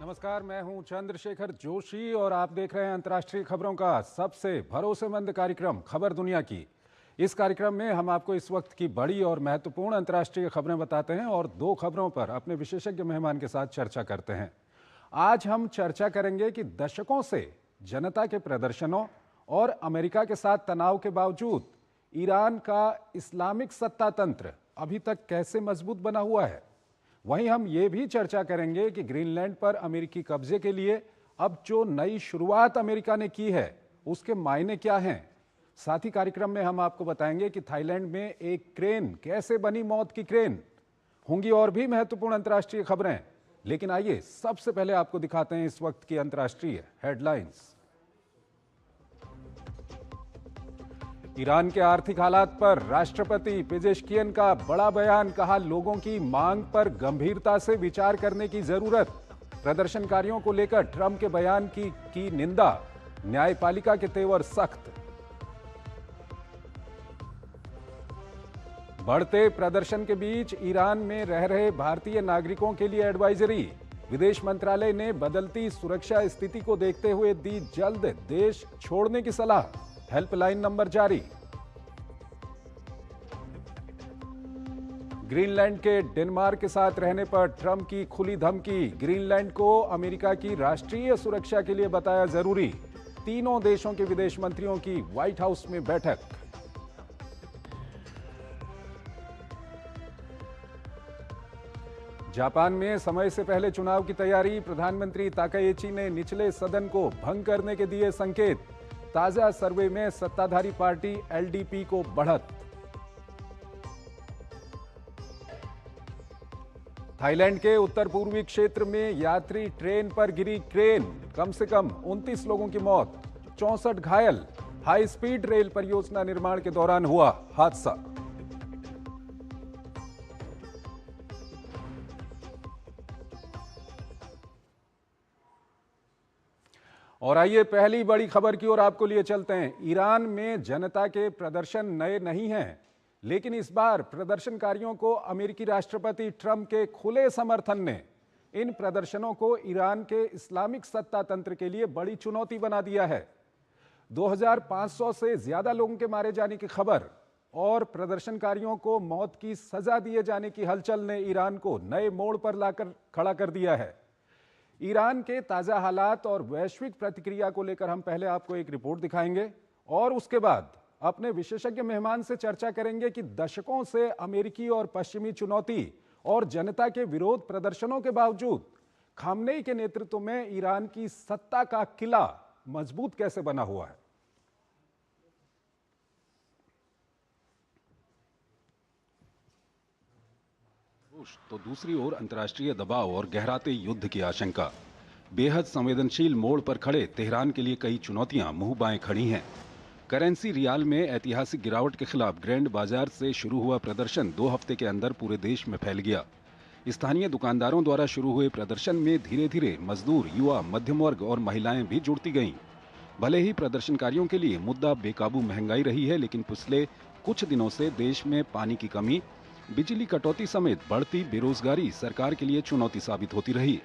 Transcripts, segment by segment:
नमस्कार, मैं हूं चंद्रशेखर जोशी और आप देख रहे हैं अंतर्राष्ट्रीय खबरों का सबसे भरोसेमंद कार्यक्रम खबर दुनिया की। इस कार्यक्रम में हम आपको इस वक्त की बड़ी और महत्वपूर्ण अंतर्राष्ट्रीय खबरें बताते हैं और दो खबरों पर अपने विशेषज्ञ मेहमान के साथ चर्चा करते हैं। आज हम चर्चा करेंगे कि दशकों से जनता के प्रदर्शनों और अमेरिका के साथ तनाव के बावजूद ईरान का इस्लामिक सत्ता तंत्र अभी तक कैसे मजबूत बना हुआ है। वहीं हम ये भी चर्चा करेंगे कि ग्रीनलैंड पर अमेरिकी कब्जे के लिए अब जो नई शुरुआत अमेरिका ने की है उसके मायने क्या हैं। साथ ही कार्यक्रम में हम आपको बताएंगे कि थाईलैंड में एक क्रेन कैसे बनी मौत की क्रेन। होंगी और भी महत्वपूर्ण अंतर्राष्ट्रीय खबरें, लेकिन आइए सबसे पहले आपको दिखाते हैं इस वक्त की अंतर्राष्ट्रीय हेडलाइंस। ईरान के आर्थिक हालात पर राष्ट्रपति पेजेश्कियन का बड़ा बयान, कहा लोगों की मांग पर गंभीरता से विचार करने की जरूरत। प्रदर्शनकारियों को लेकर ट्रंप के बयान की निंदा, न्यायपालिका के तेवर सख्त। बढ़ते प्रदर्शन के बीच ईरान में रह रहे भारतीय नागरिकों के लिए एडवाइजरी। विदेश मंत्रालय ने बदलती सुरक्षा स्थिति को देखते हुए दी जल्द देश छोड़ने की सलाह। हेल्पलाइन नंबर जारी। ग्रीनलैंड के डेनमार्क के साथ रहने पर ट्रंप की खुली धमकी। ग्रीनलैंड को अमेरिका की राष्ट्रीय सुरक्षा के लिए बताया जरूरी। तीनों देशों के विदेश मंत्रियों की व्हाइट हाउस में बैठक। जापान में समय से पहले चुनाव की तैयारी। प्रधानमंत्री ताकायुची ने निचले सदन को भंग करने के दिए संकेत। ताजा सर्वे में सत्ताधारी पार्टी एलडीपी को बढ़त। थाईलैंड के उत्तर पूर्वी क्षेत्र में यात्री ट्रेन पर गिरी क्रेन, कम से कम 29 लोगों की मौत, 64 घायल। हाई स्पीड रेल परियोजना निर्माण के दौरान हुआ हादसा। और आइए पहली बड़ी खबर की ओर आपको लिए चलते हैं। ईरान में जनता के प्रदर्शन नए नहीं हैं, लेकिन इस बार प्रदर्शनकारियों को अमेरिकी राष्ट्रपति ट्रंप के खुले समर्थन ने इन प्रदर्शनों को ईरान के इस्लामिक सत्ता तंत्र के लिए बड़ी चुनौती बना दिया है। 2500 से ज्यादा लोगों के मारे जाने की खबर और प्रदर्शनकारियों को मौत की सजा दिए जाने की हलचल ने ईरान को नए मोड़ पर लाकर खड़ा कर दिया है। ईरान के ताजा हालात और वैश्विक प्रतिक्रिया को लेकर हम पहले आपको एक रिपोर्ट दिखाएंगे और उसके बाद अपने विशेषज्ञ मेहमान से चर्चा करेंगे कि दशकों से अमेरिकी और पश्चिमी चुनौती और जनता के विरोध प्रदर्शनों के बावजूद खामनेई के नेतृत्व में ईरान की सत्ता का किला मजबूत कैसे बना हुआ है। तो दूसरी ओर अंतर्राष्ट्रीय दबाव और गहराते युद्ध की आशंका। बेहद संवेदनशील मोड़ पर खड़े तेहरान के लिए कई चुनौतियां मुंह बाएं खड़ी हैं। करेंसी रियाल में ऐतिहासिक गिरावट के खिलाफ ग्रैंड बाजार से शुरू हुआ प्रदर्शन 2 हफ्ते के अंदर पूरे देश में फैल गया। स्थानीय दुकानदारों द्वारा शुरू हुए प्रदर्शन में धीरे धीरे मजदूर, युवा, मध्यम वर्ग और महिलाएं भी जुड़ती गईं। भले ही प्रदर्शनकारियों के लिए मुद्दा बेकाबू महंगाई रही है, लेकिन पिछले कुछ दिनों से देश में पानी की कमी, बिजली कटौती समेत बढ़ती बेरोजगारी सरकार के लिए चुनौती साबित होती रही।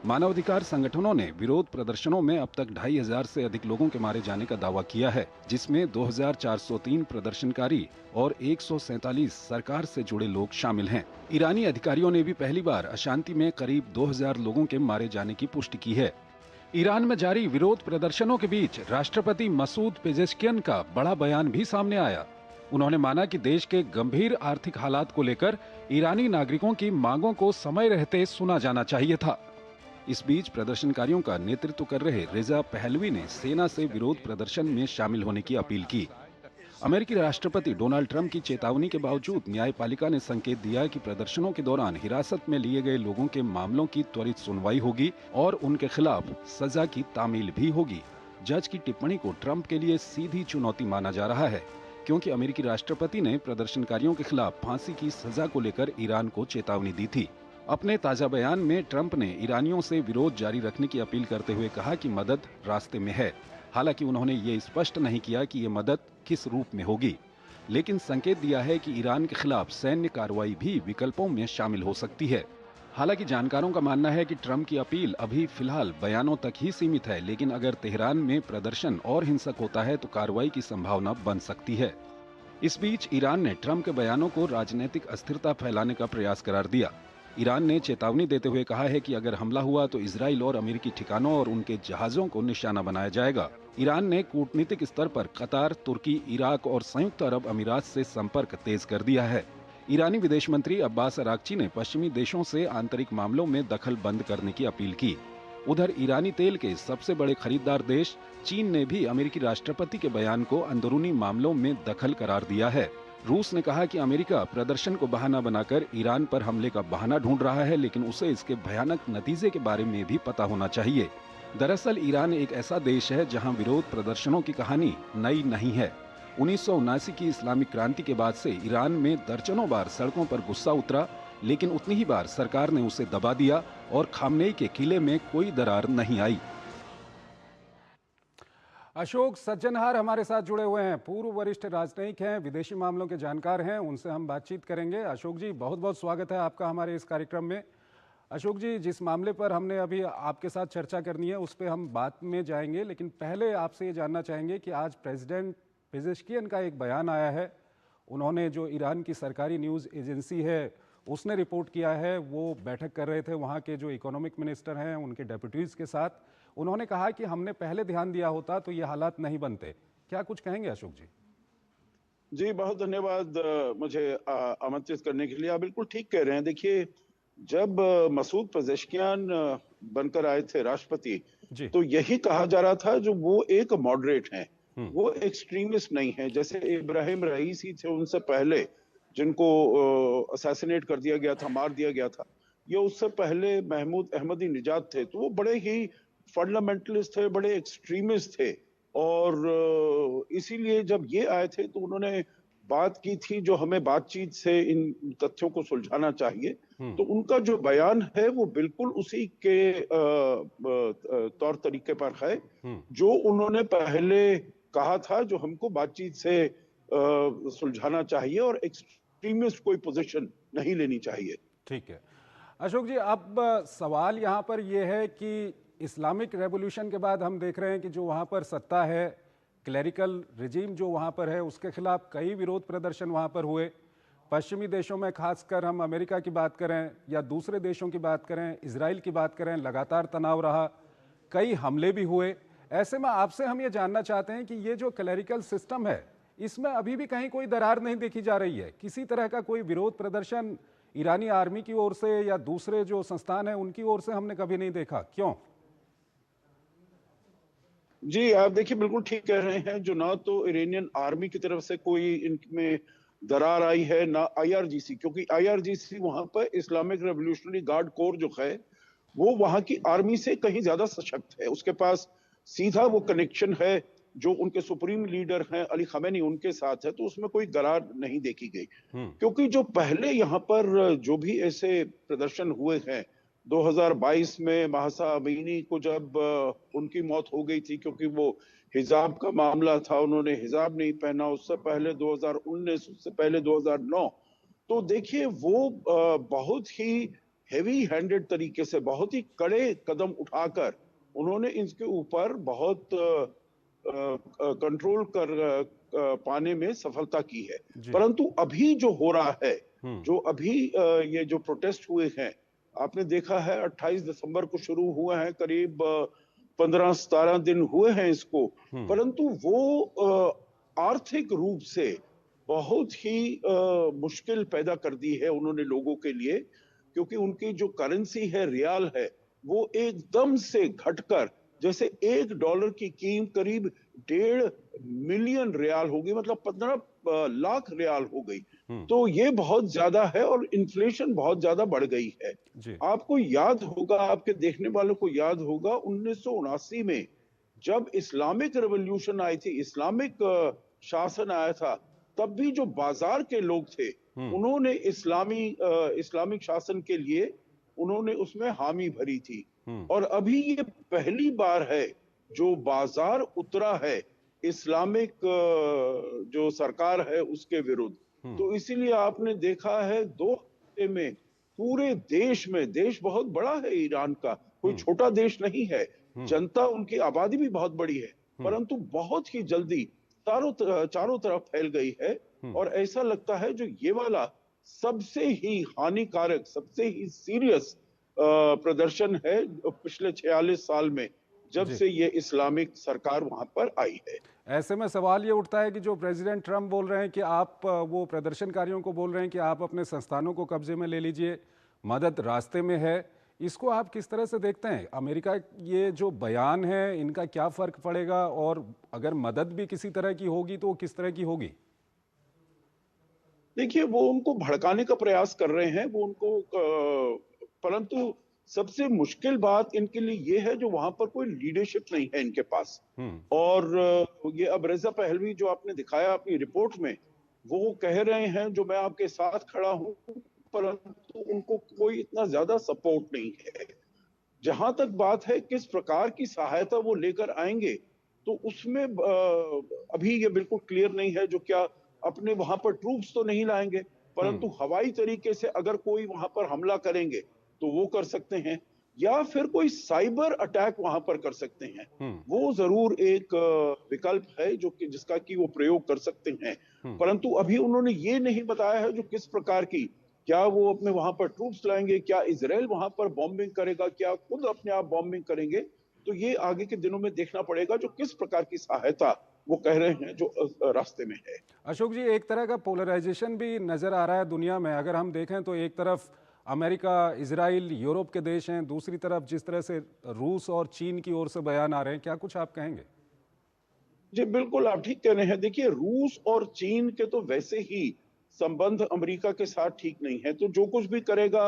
मानवाधिकार संगठनों ने विरोध प्रदर्शनों में अब तक 2500 से अधिक लोगों के मारे जाने का दावा किया है, जिसमें 2403 प्रदर्शनकारी और 147 सरकार से जुड़े लोग शामिल हैं। ईरानी अधिकारियों ने भी पहली बार अशांति में करीब 2000 लोगों के मारे जाने की पुष्टि की है। ईरान में जारी विरोध प्रदर्शनों के बीच राष्ट्रपति मसूद पेजेश्कियन का बड़ा बयान भी सामने आया। उन्होंने माना कि देश के गंभीर आर्थिक हालात को लेकर ईरानी नागरिकों की मांगों को समय रहते सुना जाना चाहिए था। इस बीच प्रदर्शनकारियों का नेतृत्व कर रहे रेजा पहलवी ने सेना से विरोध प्रदर्शन में शामिल होने की अपील की। अमेरिकी राष्ट्रपति डोनाल्ड ट्रंप की चेतावनी के बावजूद न्यायपालिका ने संकेत दिया कि प्रदर्शनों के दौरान हिरासत में लिए गए लोगों के मामलों की त्वरित सुनवाई होगी और उनके खिलाफ सजा की तामील भी होगी। जज की टिप्पणी को ट्रंप के लिए सीधी चुनौती माना जा रहा है, क्योंकि अमेरिकी राष्ट्रपति ने प्रदर्शनकारियों के खिलाफ फांसी की सजा को लेकर ईरान को चेतावनी दी थी। अपने ताजा बयान में ट्रंप ने ईरानियों से विरोध जारी रखने की अपील करते हुए कहा कि मदद रास्ते में है। हालांकि उन्होंने ये स्पष्ट नहीं किया कि ये मदद किस रूप में होगी, लेकिन संकेत दिया है कि ईरान के खिलाफ सैन्य कार्रवाई भी विकल्पों में शामिल हो सकती है। हालांकि जानकारों का मानना है कि ट्रंप की अपील अभी फिलहाल बयानों तक ही सीमित है, लेकिन अगर तेहरान में प्रदर्शन और हिंसक होता है तो कार्रवाई की संभावना बन सकती है। इस बीच ईरान ने ट्रंप के बयानों को राजनीतिक अस्थिरता फैलाने का प्रयास करार दिया। ईरान ने चेतावनी देते हुए कहा है कि अगर हमला हुआ तो इजराइल और अमेरिकी ठिकानों और उनके जहाजों को निशाना बनाया जाएगा। ईरान ने कूटनीतिक स्तर पर कतार, तुर्की, इराक और संयुक्त अरब अमीरात से संपर्क तेज कर दिया है। ईरानी विदेश मंत्री अब्बास अराक्ची ने पश्चिमी देशों से आंतरिक मामलों में दखल बंद करने की अपील की। उधर ईरानी तेल के सबसे बड़े खरीदार देश चीन ने भी अमेरिकी राष्ट्रपति के बयान को अंदरूनी मामलों में दखल करार दिया है। रूस ने कहा कि अमेरिका प्रदर्शन को बहाना बनाकर ईरान पर हमले का बहाना ढूंढ रहा है, लेकिन उसे इसके भयानक नतीजे के बारे में भी पता होना चाहिए। दरअसल ईरान एक ऐसा देश है जहां विरोध प्रदर्शनों की कहानी नई नहीं है। 1979 की इस्लामिक क्रांति के बाद से ईरान में दर्जनों बार सड़कों पर गुस्सा उतरा, लेकिन उतनी ही बार सरकार ने उसे दबा दिया और खामनेई के किले में कोई दरार नहीं आई। अशोक सज्जनहार हमारे साथ जुड़े हुए हैं, पूर्व वरिष्ठ राजनयिक हैं, विदेशी मामलों के जानकार हैं, उनसे हम बातचीत करेंगे। अशोक जी, बहुत बहुत स्वागत है आपका हमारे इस कार्यक्रम में। अशोक जी, जिस मामले पर हमने अभी आपके साथ चर्चा करनी है उस पर हम बात में जाएंगे, लेकिन पहले आपसे ये जानना चाहेंगे कि आज प्रेसिडेंट पेजेश्कियन का एक बयान आया है। उन्होंने, जो ईरान की सरकारी न्यूज़ एजेंसी है उसने रिपोर्ट किया है, वो बैठक कर रहे थे वहाँ के जो इकोनॉमिक मिनिस्टर हैं उनके डेप्यूटीज़ के साथ। उन्होंने कहा कि हमने पहले ध्यान दिया होता तो ये हालात नहीं बनते। क्या कुछ कहेंगे अशोक जी? जी, बहुत धन्यवाद मुझे आमंत्रित करने के लिए। आप बिल्कुल ठीक कह रहे हैं। देखिए, जब मसूद पेजेश्कियान बनकर आए थे राष्ट्रपति, जी। तो यही कहा जा रहा था जो वो एक मॉडरेट हैं, हम्म। वो एक्सट्रीमिस्ट नहीं है। जैसे इब्राहिम रईसी थे उनसे पहले, जिनको असैसिनेट कर दिया गया था, मार दिया गया था, या उससे पहले महमूद अहमदी निजात थे, तो वो बड़े ही फंडामेंटलिस्ट थे, बड़े एक्सट्रीमिस्ट थे। और इसीलिए जब ये आए थे तो उन्होंने बात की थी जो हमें बातचीत से इन तथ्यों को सुलझाना चाहिए। तो उनका जो बयान है वो बिल्कुल उसी के तौर तरीके पर है जो उन्होंने पहले कहा था, जो हमको बातचीत से सुलझाना चाहिए और एक्सट्रीमिस्ट कोई पोजीशन नहीं लेनी चाहिए। ठीक है अशोक जी, अब सवाल यहाँ पर यह है कि इस्लामिक रेवोल्यूशन के बाद हम देख रहे हैं कि जो वहाँ पर सत्ता है, क्लैरिकल रिजीम जो वहाँ पर है, उसके खिलाफ कई विरोध प्रदर्शन वहाँ पर हुए। पश्चिमी देशों में, खासकर हम अमेरिका की बात करें या दूसरे देशों की बात करें, इजराइल की बात करें, लगातार तनाव रहा, कई हमले भी हुए। ऐसे में आपसे हम ये जानना चाहते हैं कि ये जो क्लैरिकल सिस्टम है, इसमें अभी भी कहीं कोई दरार नहीं देखी जा रही है? किसी तरह का कोई विरोध प्रदर्शन ईरानी आर्मी की ओर से या दूसरे जो संस्थान है उनकी ओर से हमने कभी नहीं देखा, क्यों? जी, आप देखिए, बिल्कुल ठीक कह रहे हैं। जो ना तो इरानियन आर्मी की तरफ से कोई इनमें दरार आई है, ना आईआरजीसी, क्योंकि आईआरजीसी वहां पर इस्लामिक रेवोल्यूशनरी गार्ड कोर जो है वो वहां की आर्मी से कहीं ज्यादा सशक्त है। उसके पास सीधा वो कनेक्शन है जो उनके सुप्रीम लीडर हैं अली खमेनी, उनके साथ है। तो उसमें कोई दरार नहीं देखी गई, क्योंकि जो पहले यहाँ पर जो भी ऐसे प्रदर्शन हुए हैं, 2022 में महसा अमीनी को जब उनकी मौत हो गई थी क्योंकि वो हिजाब का मामला था, उन्होंने हिजाब नहीं पहना। उससे पहले 2019, उससे पहले 2009। तो देखिए, वो बहुत ही हेवी हैंडेड तरीके से, बहुत ही कड़े कदम उठाकर उन्होंने इसके ऊपर बहुत कंट्रोल कर पाने में सफलता की है। परंतु अभी जो हो रहा है, जो अभी ये जो प्रोटेस्ट हुए हैं, आपने देखा है 28 दिसंबर को शुरू हुए हैं, करीब 15-17 दिन हुए हैं इसको। परंतु वो आर्थिक रूप से बहुत ही मुश्किल पैदा कर दी है उन्होंने लोगों के लिए, क्योंकि उनकी जो करेंसी है, रियाल है, वो एकदम से घटकर, जैसे $1 की कीमत करीब 1.5 मिलियन रियाल हो गई, मतलब 15 लाख रियाल हो गई। तो ये बहुत ज्यादा है और इन्फ्लेशन बहुत ज्यादा बढ़ गई है। आपको याद होगा, आपके देखने वालों को याद होगा, 1979 में जब इस्लामिक रेवोल्यूशन आई थी, इस्लामिक शासन आया था, तब भी जो बाजार के लोग थे उन्होंने इस्लामिक शासन के लिए उन्होंने उसमें हामी भरी थी। और अभी ये पहली बार है जो बाजार उतरा है इस्लामिक जो सरकार है उसके विरुद्ध। तो इसीलिए आपने देखा है 2 हफ्ते में पूरे देश में, देश बहुत बड़ा है ईरान का, कोई छोटा देश नहीं है, जनता उनकी आबादी भी बहुत बड़ी है, परंतु बहुत ही जल्दी चारों तरफ फैल गई है। और ऐसा लगता है जो ये वाला सबसे ही हानिकारक, सबसे ही सीरियस प्रदर्शन है पिछले 46 साल में, जब से ये इस्लामिक सरकार वहां पर आई है। ऐसे में सवाल ये उठता है कि जो प्रेसिडेंट ट्रम्प बोल रहे हैं कि आप, वो प्रदर्शनकारियों को बोल रहे हैं कि आप अपने संस्थानों को कब्जे में ले लीजिए, मदद रास्ते में है, इसको आप किस तरह से देखते हैं? अमेरिका, ये जो बयान है, इनका क्या फर्क पड़ेगा? और अगर मदद भी किसी तरह की होगी तो वो किस तरह की होगी? देखिए, वो उनको भड़काने का प्रयास कर रहे हैं, वो उनको परंतु सबसे मुश्किल बात इनके लिए ये है जो वहां पर कोई लीडरशिप नहीं है इनके पास। और ये अब रजा पहलवी जो आपने दिखाया अपनी रिपोर्ट में, वो कह रहे हैं जो मैं आपके साथ खड़ा हूं, परंतु उनको कोई इतना ज्यादा सपोर्ट नहीं है। जहां तक बात है किस प्रकार की सहायता वो लेकर आएंगे, तो उसमें अभी ये बिल्कुल क्लियर नहीं है। जो क्या अपने वहां पर ट्रूप्स तो नहीं लाएंगे, परंतु हवाई तरीके से अगर कोई वहां पर हमला करेंगे तो वो कर सकते हैं, या फिर कोई साइबर अटैक वहां पर कर सकते हैं। वो जरूर एक विकल्प है जो कि जिसका कि वो प्रयोग कर सकते हैं। परंतु अभी उन्होंने ये नहीं बताया है जो किस प्रकार की, क्या वो अपने वहां पर ट्रूप्स लाएंगे, क्या इजराइल वहां पर बॉम्बिंग करेगा, क्या खुद अपने आप बॉम्बिंग करेंगे, तो ये आगे के दिनों में देखना पड़ेगा जो किस प्रकार की सहायता वो कह रहे हैं जो रास्ते में है। अशोक जी, एक तरह का पोलराइजेशन भी नजर आ रहा है दुनिया में। अगर हम देखें तो एक तरफ अमेरिका, इजराइल, यूरोप के देश हैं, दूसरी तरफ जिस तरह से रूस और चीन की ओर से बयान आ रहे हैं, क्या कुछ आप कहेंगे? जी बिल्कुल, आप ठीक कह रहे हैं। देखिए, रूस और चीन के तो वैसे ही संबंध अमेरिका के साथ ठीक नहीं है, तो जो कुछ भी करेगा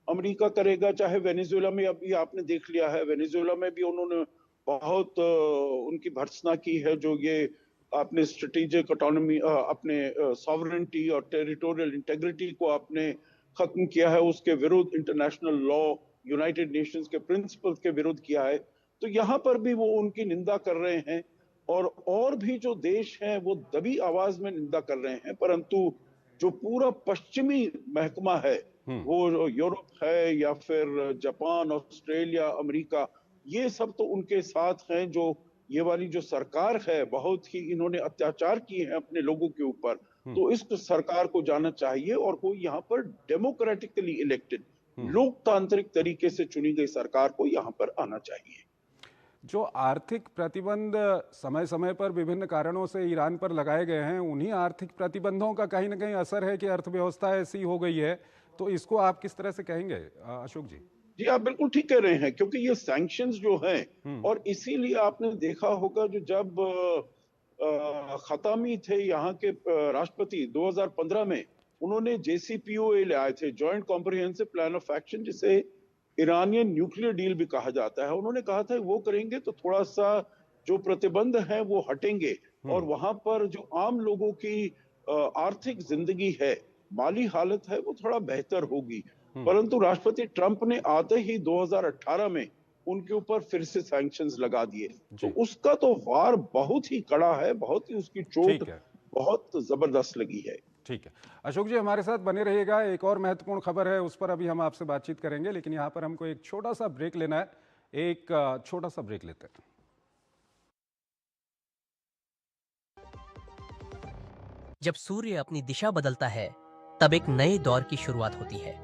अमेरिका करेगा। चाहे वेनेजुएला में अभी आपने देख लिया है, वेनेजुएला में भी उन्होंने बहुत उनकी भर्त्सना की है। जो ये आपने स्ट्रेटेजिक ऑटोनॉमी, अपने सॉवरेनिटी और टेरिटोरियल इंटेग्रिटी को आपने खत्म किया है, उसके विरुद्ध इंटरनेशनल लॉ, यूनाइटेड नेशंस के प्रिंसिपल्स के विरुद्ध किया है। तो यहाँ पर भी वो उनकी निंदा कर रहे हैं, और भी जो देश हैं वो दबी आवाज में निंदा कर रहे हैं। परंतु जो पूरा पश्चिमी महकमा है, वो यूरोप है या फिर जापान, ऑस्ट्रेलिया, अमेरिका, ये सब तो उनके साथ हैं। जो ये वाली जो सरकार है, बहुत ही इन्होंने अत्याचार किए हैं अपने लोगों के ऊपर, तो इस सरकार को जाना चाहिए और कोई यहाँ पर डेमोक्रेटिकली इलेक्टेड, लोकतांत्रिक तरीके से चुनी गई सरकार को यहाँ पर आना चाहिए। जो आर्थिक प्रतिबंध समय समय पर विभिन्न कारणों से ईरान पर लगाए गए हैं, उन्हीं आर्थिक प्रतिबंधों का कहीं ना कहीं असर है कि अर्थव्यवस्था ऐसी हो गई है, तो इसको आप किस तरह से कहेंगे अशोक जी? जी, आप बिल्कुल ठीक कह रहे हैं, क्योंकि ये सैंक्शंस जो हैं, और इसीलिए आपने देखा होगा जो जब खतामी थे यहाँ के राष्ट्रपति 2015 में, उन्होंने JCPOA ले आए थे, joint comprehensive plan of action, जिसे ईरानियन न्यूक्लियर डील भी कहा जाता है। उन्होंने कहा था वो करेंगे तो थोड़ा सा जो प्रतिबंध है वो हटेंगे, और वहां पर जो आम लोगों की आर्थिक जिंदगी है, माली हालत है, वो थोड़ा बेहतर होगी। परंतु राष्ट्रपति ट्रंप ने आते ही 2018 में उनके ऊपर फिर से सैंक्शंस लगा दिए, तो उसका तो वार बहुत ही कड़ा है, बहुत ही उसकी चोट बहुत जबरदस्त लगी है। ठीक है अशोक जी, हमारे साथ बने रहिएगा। एक और महत्वपूर्ण खबर है, उस पर अभी हम आपसे बातचीत करेंगे, लेकिन यहाँ पर हमको एक छोटा सा ब्रेक लेना है। एक छोटा सा ब्रेक लेते हैं। जब सूर्य अपनी दिशा बदलता है, तब एक नए दौर की शुरुआत होती है।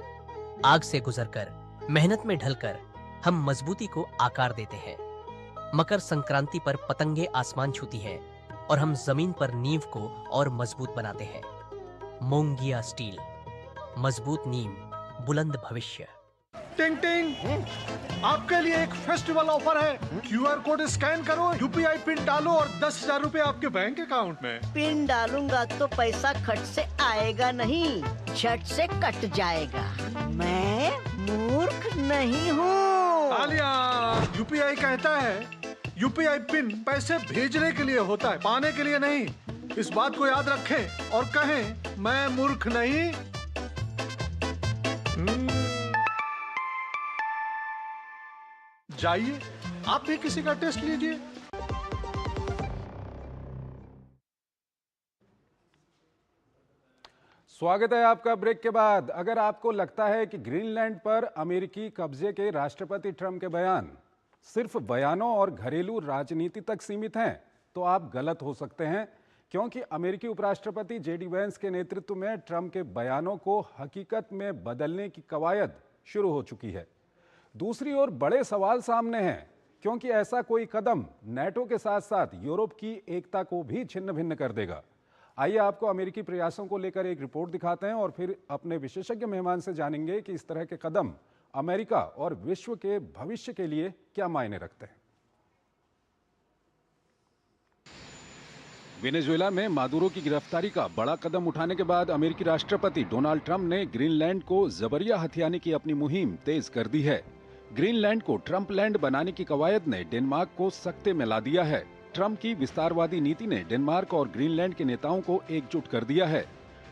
आग से गुजरकर, मेहनत में ढलकर हम मजबूती को आकार देते हैं। मकर संक्रांति पर पतंगे आसमान छूती हैं और हम जमीन पर नींव को और मजबूत बनाते हैं। मोंगिया स्टील, मजबूत नींव, बुलंद भविष्य। टिंग टिंग, आपके लिए एक फेस्टिवल ऑफर है। QR कोड स्कैन करो, UPI पिन डालो और 10,000 रुपए आपके बैंक अकाउंट में। पिन डालूंगा तो पैसा खट से आएगा नहीं, झट से कट जाएगा। मैं मूर्ख नहीं हूँ। तालियां। UPI कहता है UPI पिन पैसे भेजने के लिए होता है, पाने के लिए नहीं। इस बात को याद रखें और कहें, मैं मूर्ख नहीं। जाइए, आप भी किसी का टेस्ट लीजिए। स्वागत है आपका ब्रेक के बाद। अगर आपको लगता है कि ग्रीनलैंड पर अमेरिकी कब्जे के राष्ट्रपति ट्रंप के बयान सिर्फ बयानों और घरेलू राजनीति तक सीमित हैं, तो आप गलत हो सकते हैं, क्योंकि अमेरिकी उपराष्ट्रपति जेडी वेंस के नेतृत्व में ट्रंप के बयानों को हकीकत में बदलने की कवायद शुरू हो चुकी है। दूसरी ओर बड़े सवाल सामने हैं, क्योंकि ऐसा कोई कदम नेटो के साथ साथ यूरोप की एकता को भी छिन्न भिन्न कर देगा। आइए आपको अमेरिकी प्रयासों को लेकर एक रिपोर्ट दिखाते हैं और फिर अपने विशेषज्ञ मेहमान से जानेंगे कि इस तरह के कदम अमेरिका और विश्व के भविष्य के लिए क्या मायने रखते हैं। वेनेजुएला में मादुरो की गिरफ्तारी का बड़ा कदम उठाने के बाद अमेरिकी राष्ट्रपति डोनाल्ड ट्रंप ने ग्रीनलैंड को जबरिया हथियाने की अपनी मुहिम तेज कर दी है। ग्रीनलैंड को ट्रंप लैंड बनाने की कवायद ने डेनमार्क को सकते में ला दिया है। ट्रंप की विस्तारवादी नीति ने डेनमार्क और ग्रीनलैंड के नेताओं को एकजुट कर दिया है।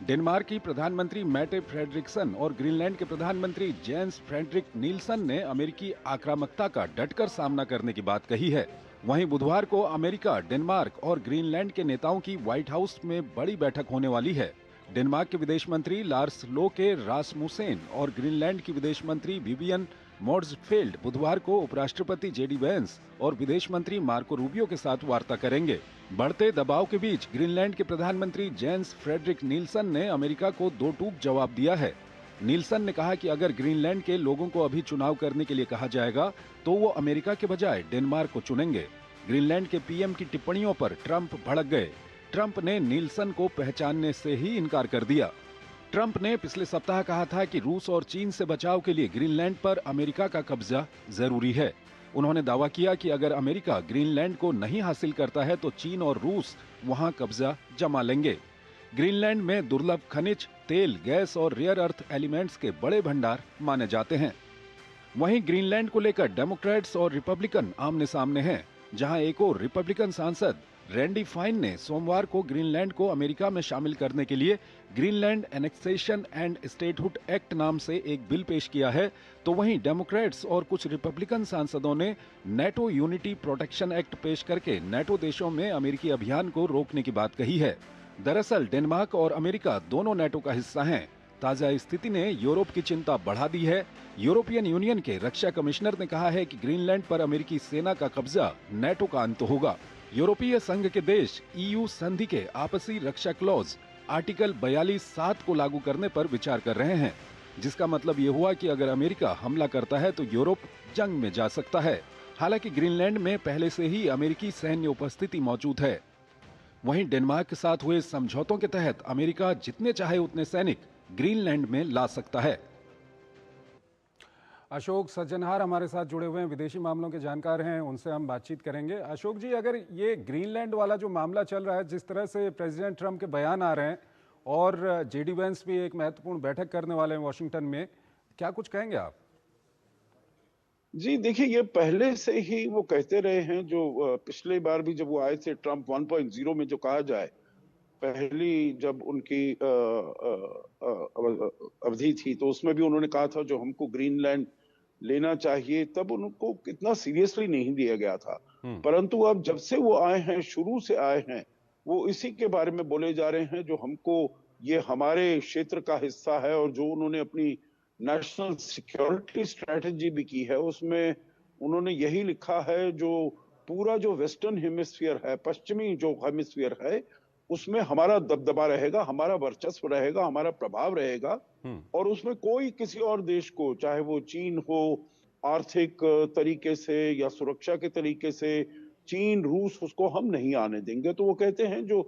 डेनमार्क की प्रधानमंत्री मैटे फ्रेडरिक्सन और ग्रीनलैंड के प्रधानमंत्री जेन्स फ्रेडरिक नीलसन ने अमेरिकी आक्रामकता का डटकर सामना करने की बात कही है। वहीं बुधवार को अमेरिका, डेनमार्क और ग्रीनलैंड के नेताओं की व्हाइट हाउस में बड़ी बैठक होने वाली है। डेनमार्क के विदेश मंत्री लार्स लोके रासमुसेन और ग्रीनलैंड की विदेश मंत्री विवियन मोर्जफेल्ड बुधवार को उपराष्ट्रपति जेडी वेंस और विदेश मंत्री मार्को रूबियो के साथ वार्ता करेंगे। बढ़ते दबाव के बीच ग्रीनलैंड के प्रधानमंत्री जेन्स फ्रेडरिक नीलसन ने अमेरिका को दो टूक जवाब दिया है। नीलसन ने कहा कि अगर ग्रीनलैंड के लोगों को अभी चुनाव करने के लिए कहा जाएगा तो वो अमेरिका के बजाय डेनमार्क को चुनेंगे। ग्रीनलैंड के पीएम की टिप्पणियों पर ट्रंप भड़क गए। ट्रंप ने नीलसन को पहचानने से ही इनकार कर दिया। ट्रंप ने पिछले सप्ताह कहा था कि रूस और चीन से बचाव के लिए ग्रीनलैंड पर अमेरिका का कब्जा जरूरी है। उन्होंने दावा किया कि अगर अमेरिका ग्रीनलैंड को नहीं हासिल करता है तो चीन और रूस वहां कब्जा जमा लेंगे। ग्रीनलैंड में दुर्लभ खनिज, तेल, गैस और रेयर अर्थ एलिमेंट्स के बड़े भंडार माने जाते हैं। वहीं ग्रीनलैंड को लेकर डेमोक्रेट्स और रिपब्लिकन आमने सामने हैं, जहां एक और रिपब्लिकन सांसद रैंडी फाइन ने सोमवार को ग्रीनलैंड को अमेरिका में शामिल करने के लिए Greenland annexation and statehood act नाम से एक बिल पेश किया है, तो वहीं डेमोक्रेट्स और कुछ रिपब्लिकन सांसदों ने नेटो यूनिटी प्रोटेक्शन एक्ट पेश करके नेटो देशों में अमेरिकी अभियान को रोकने की बात कही है। दरअसल डेनमार्क और अमेरिका दोनों नेटो का हिस्सा हैं। ताजा स्थिति ने यूरोप की चिंता बढ़ा दी है। यूरोपियन यूनियन के रक्षा कमिश्नर ने कहा है कि ग्रीनलैंड पर अमेरिकी सेना का कब्जा नेटो का अंत होगा। यूरोपीय संघ के देश ईयू संधि के आपसी रक्षा क्लॉज आर्टिकल 42(7) को लागू करने पर विचार कर रहे हैं, जिसका मतलब ये हुआ कि अगर अमेरिका हमला करता है तो यूरोप जंग में जा सकता है। हालांकि ग्रीनलैंड में पहले से ही अमेरिकी सैन्य उपस्थिति मौजूद है। वहीं डेनमार्क के साथ हुए समझौतों के तहत अमेरिका जितने चाहे उतने सैनिक ग्रीनलैंड में ला सकता है। अशोक सज्जनहार हमारे साथ जुड़े हुए हैं, विदेशी मामलों के जानकार हैं, उनसे हम बातचीत करेंगे। अशोक जी, अगर ये ग्रीनलैंड वाला जो मामला चल रहा है, जिस तरह से प्रेसिडेंट ट्रंप के बयान आ रहे हैं और जेडी वेंस भी एक महत्वपूर्ण बैठक करने वाले हैं वॉशिंगटन में, क्या कुछ कहेंगे आप? जी देखिए, ये पहले से ही वो कहते रहे हैं, जो पिछले बार भी जब वो आए थे ट्रंप 1.0 में जो कहा जाए, पहली जब उनकी अवधि थी तो उसमें भी उन्होंने कहा था जो हमको ग्रीनलैंड लेना चाहिए, तब उनको इतना सीरियसली नहीं लिया गया था। परंतु अब जब से वो आए हैं, शुरू से आए हैं, वो इसी के बारे में बोले जा रहे हैं जो हमको, ये हमारे क्षेत्र का हिस्सा है। और जो उन्होंने अपनी नेशनल सिक्योरिटी स्ट्रेटेजी भी की है, उसमें उन्होंने यही लिखा है जो पूरा जो वेस्टर्न हेमिस्फीयर है, पश्चिमी जो हेमिस्फीयर है, उसमें हमारा दबदबा रहेगा, हमारा वर्चस्व रहेगा, हमारा प्रभाव रहेगा। और उसमें कोई किसी और देश को, चाहे वो चीन हो, आर्थिक तरीके से या सुरक्षा के तरीके से, चीन, रूस, उसको हम नहीं आने देंगे। तो वो कहते हैं जो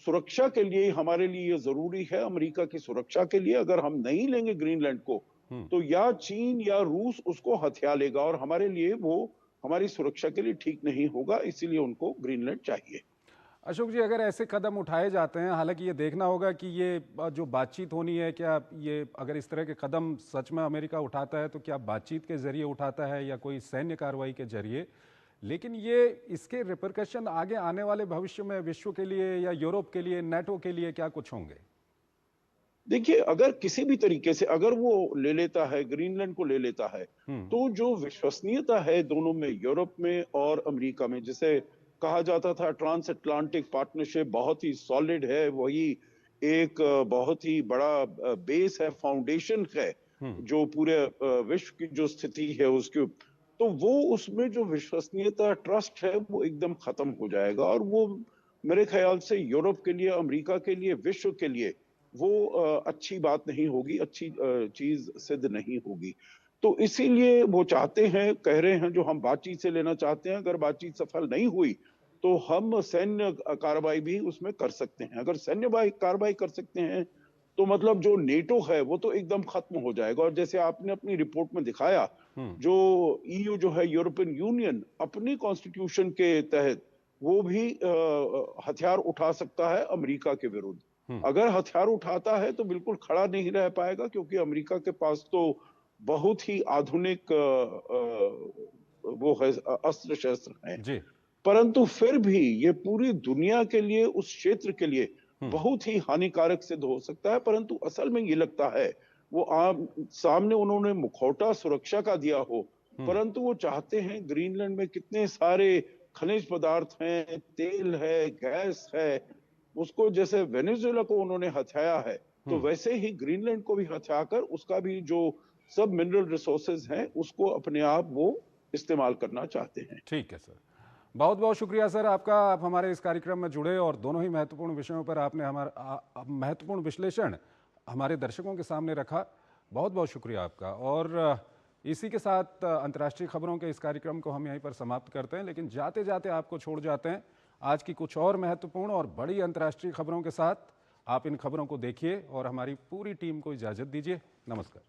सुरक्षा के लिए हमारे लिए ये जरूरी है, अमेरिका की सुरक्षा के लिए, अगर हम नहीं लेंगे ग्रीनलैंड को तो या चीन या रूस उसको हथिया लेगा और हमारे लिए वो हमारी सुरक्षा के लिए ठीक नहीं होगा, इसीलिए उनको ग्रीनलैंड चाहिए। अशोक जी, अगर ऐसे कदम उठाए जाते हैं, हालांकि ये देखना होगा कि ये जो बातचीत होनी है, क्या ये अगर इस तरह के कदम सच में अमेरिका उठाता है तो क्या बातचीत के जरिए उठाता है या कोई सैन्य कार्रवाई के जरिए, लेकिन ये इसके रिपरकशन आगे आने वाले भविष्य में विश्व के लिए या यूरोप के लिए, नेटो के लिए क्या कुछ होंगे? देखिए, अगर किसी भी तरीके से अगर वो ले लेता है, ग्रीनलैंड को ले लेता है, तो जो विश्वसनीयता है दोनों में, यूरोप में और अमेरिका में, जिसे कहा जाता था ट्रांस अटलांटिक पार्टनरशिप बहुत ही सॉलिड है, वही एक बहुत ही बड़ा बेस है, फाउंडेशन है जो पूरे विश्व की जो स्थिति है उसके, तो वो उसमें जो विश्वसनीयता, ट्रस्ट है, वो एकदम खत्म हो जाएगा। और वो मेरे ख्याल से यूरोप के लिए, अमेरिका के लिए, विश्व के लिए वो अच्छी बात नहीं होगी, अच्छी चीज सिद्ध नहीं होगी। तो इसीलिए वो चाहते हैं, कह रहे हैं, जो हम बातचीत से लेना चाहते हैं, अगर बातचीत सफल नहीं हुई तो हम सैन्य कार्रवाई भी उसमें कर सकते हैं। अगर सैन्य कार्रवाई कर सकते हैं तो मतलब जो नेटो है वो तो एकदम खत्म हो जाएगा। और जैसे आपने अपनी रिपोर्ट में दिखाया, जो ईयू जो है, यूरोपियन यूनियन, अपनी कॉन्स्टिट्यूशन के तहत वो भी हथियार उठा सकता है अमेरिका के विरुद्ध। अगर हथियार उठाता है तो बिल्कुल खड़ा नहीं रह पाएगा, क्योंकि अमेरिका के पास तो बहुत ही आधुनिक वो है, अस्त्र शस्त्र हैं। परंतु फिर भी ये पूरी दुनिया के लिए, उस क्षेत्र के लिए बहुत ही हानिकारक सिद्ध हो सकता है। परंतु असल में ये लगता है वो सामने उन्होंने मुखौटा सुरक्षा का दिया हो, परंतु वो चाहते हैं ग्रीनलैंड में कितने सारे खनिज पदार्थ हैं, तेल है, गैस है, उसको जैसे वेनेजुएला को उन्होंने हथियाया है, तो वैसे ही ग्रीनलैंड को भी हथियाकर उसका भी जो सब मिनरल रिसोर्सेज हैं उसको अपने आप वो इस्तेमाल करना चाहते हैं। ठीक है सर, बहुत बहुत शुक्रिया सर आपका, आप हमारे इस कार्यक्रम में जुड़े और दोनों ही महत्वपूर्ण विषयों पर आपने हमारा महत्वपूर्ण विश्लेषण हमारे दर्शकों के सामने रखा। बहुत बहुत शुक्रिया आपका। और इसी के साथ अंतर्राष्ट्रीय खबरों के इस कार्यक्रम को हम यहीं पर समाप्त करते हैं, लेकिन जाते जाते आपको छोड़ जाते हैं आज की कुछ और महत्वपूर्ण और बड़ी अंतर्राष्ट्रीय खबरों के साथ। आप इन खबरों को देखिए और हमारी पूरी टीम को इजाज़त दीजिए। नमस्कार।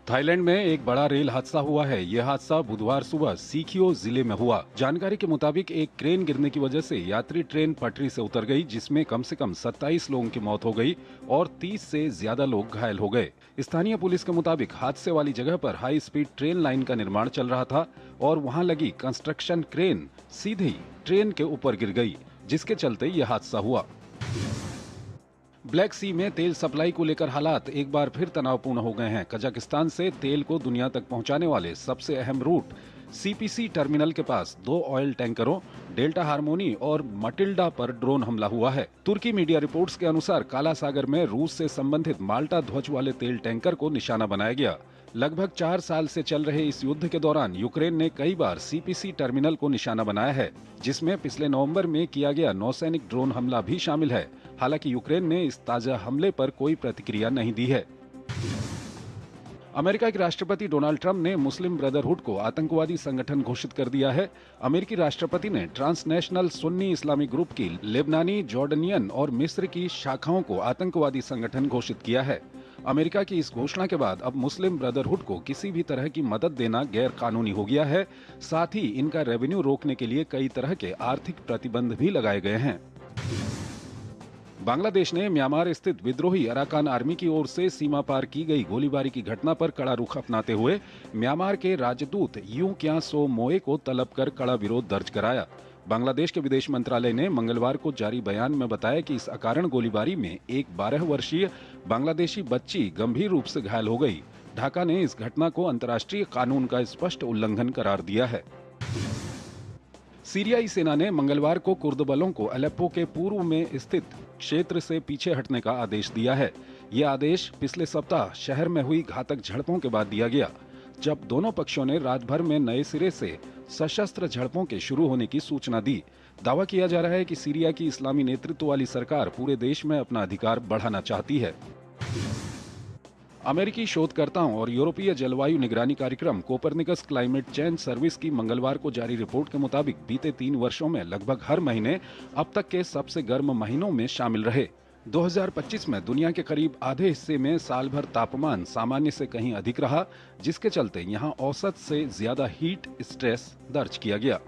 थाईलैंड में एक बड़ा रेल हादसा हुआ है। यह हादसा बुधवार सुबह सीखियो जिले में हुआ। जानकारी के मुताबिक एक क्रेन गिरने की वजह से यात्री ट्रेन पटरी से उतर गई, जिसमें कम से कम 27 लोगों की मौत हो गई और 30 से ज्यादा लोग घायल हो गए। स्थानीय पुलिस के मुताबिक हादसे वाली जगह पर हाई स्पीड ट्रेन लाइन का निर्माण चल रहा था और वहां लगी कंस्ट्रक्शन क्रेन सीधे ही ट्रेन के ऊपर गिर गई, जिसके चलते यह हादसा हुआ। ब्लैक सी में तेल सप्लाई को लेकर हालात एक बार फिर तनावपूर्ण हो गए हैं। कजाकिस्तान से तेल को दुनिया तक पहुंचाने वाले सबसे अहम रूट सीपीसी टर्मिनल के पास 2 ऑयल टैंकरों डेल्टा हार्मोनी और मटिल्डा पर ड्रोन हमला हुआ है। तुर्की मीडिया रिपोर्ट्स के अनुसार काला सागर में रूस से संबंधित माल्टा ध्वज वाले तेल टैंकर को निशाना बनाया गया। लगभग 4 साल से चल रहे इस युद्ध के दौरान यूक्रेन ने कई बार सीपीसी टर्मिनल को निशाना बनाया है, जिसमें पिछले नवंबर में किया गया नौसैनिक ड्रोन हमला भी शामिल है। हालांकि यूक्रेन ने इस ताजा हमले पर कोई प्रतिक्रिया नहीं दी है। अमेरिका के राष्ट्रपति डोनाल्ड ट्रंप ने मुस्लिम ब्रदरहुड को आतंकवादी संगठन घोषित कर दिया है। अमेरिकी राष्ट्रपति ने ट्रांसनेशनल सुन्नी इस्लामिक ग्रुप की लेबनानी, जॉर्डनियन और मिस्र की शाखाओं को आतंकवादी संगठन घोषित किया है। अमेरिका की इस घोषणा के बाद अब मुस्लिम ब्रदरहुड को किसी भी तरह की मदद देना गैर कानूनी हो गया है। साथ ही इनका रेवेन्यू रोकने के लिए कई तरह के आर्थिक प्रतिबंध भी लगाए गए हैं। बांग्लादेश ने म्यांमार स्थित विद्रोही अराकान आर्मी की ओर से सीमा पार की गई गोलीबारी की घटना पर कड़ा रुख अपनाते हुए म्यांमार के राजदूत यू क्या सो मोए को तलब कर कड़ा विरोध दर्ज कराया। बांग्लादेश के विदेश मंत्रालय ने मंगलवार को जारी बयान में बताया कि इस अकारण गोलीबारी में एक 12 वर्षीय बांग्लादेशी बच्ची गंभीर रूप से घायल हो गई। ढाका ने इस घटना को अंतर्राष्ट्रीय कानून का स्पष्ट उल्लंघन करार दिया है। सीरियाई सेना ने मंगलवार को कुर्द बलों को अलेप्पो के पूर्व में स्थित क्षेत्र से पीछे हटने का आदेश दिया है। यह आदेश पिछले सप्ताह शहर में हुई घातक झड़पों के बाद दिया गया, जब दोनों पक्षों ने रात भर में नए सिरे से सशस्त्र झड़पों के शुरू होने की सूचना दी। दावा किया जा रहा है कि सीरिया की इस्लामी नेतृत्व वाली सरकार पूरे देश में अपना अधिकार बढ़ाना चाहती है। अमेरिकी शोधकर्ताओं और यूरोपीय जलवायु निगरानी कार्यक्रम कोपरनिकस क्लाइमेट चेंज सर्विस की मंगलवार को जारी रिपोर्ट के मुताबिक बीते 3 वर्षों में लगभग हर महीने अब तक के सबसे गर्म महीनों में शामिल रहे। 2025 में दुनिया के करीब आधे हिस्से में साल भर तापमान सामान्य से कहीं अधिक रहा, जिसके चलते यहां औसत से ज्यादा हीट स्ट्रेस दर्ज किया गया।